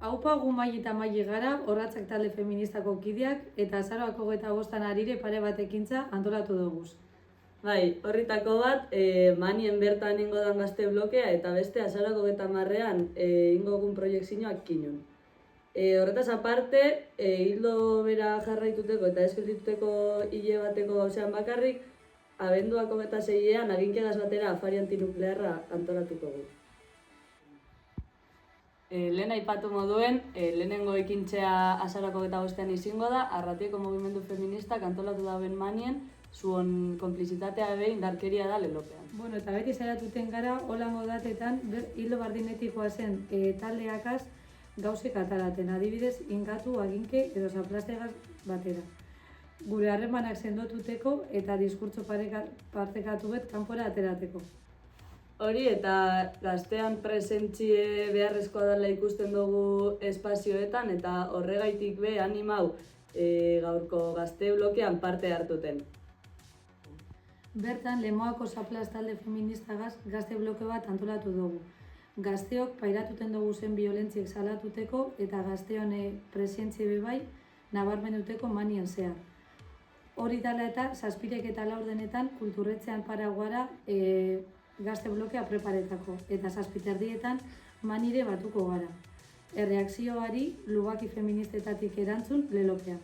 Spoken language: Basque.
Aupa gu Maili eta Maili gara, Orratzak talde feministako kideak eta azaroak 25 arire pare bat ekintza antolatu dugu. Bai, horritako bat, manien bertan ingo dan gazte blokea eta beste azaroak 30ean ingo gun proiektzioak kinun. Horretaz aparte, hildo bera jarraituteko eta eskeltituteko hile bateko gauzean bakarrik, abenduak 26ean aginkegaz batera afari antinuklearra antolatuko gu. Lehen aipatu moduen, lehenengo ekintzea azaroak 25ean izango da, Arratiako mugimendu feministak antolatu dauen manien, zuon konplizitatea behin indarkeria da lelopean. Bueno, eta beti saiatuten gara, holango datetan, hildo bardinetikoa zen taldeakaz gauzek ataraten, adibidez, ingatu, aginke edo zaplastegaz batera. Gure harremanak sendotuteko eta diskurtso partekatu bet kanpora aterateko. Hori eta gaztean presentzie beharrezkoa dela ikusten dugu espazioetan eta horregaitik be animau gaurko gazte blokean parte hartuten. Bertan, Lemoako Zaplaz talde feministagaz gazte bloke bat antolatu dugu. Gazteok pairatuten dugu zen biolentziek salatuteko eta gazteon presentzie bebai nabarmenduteko manien zehar. Hori dela eta 7 eta 4 denetan kulturretzean paraguara gazte blokea preparetako eta 7:30 manire batuko gara. Erreakzioari lubaki feministetatik erantzun lelopean.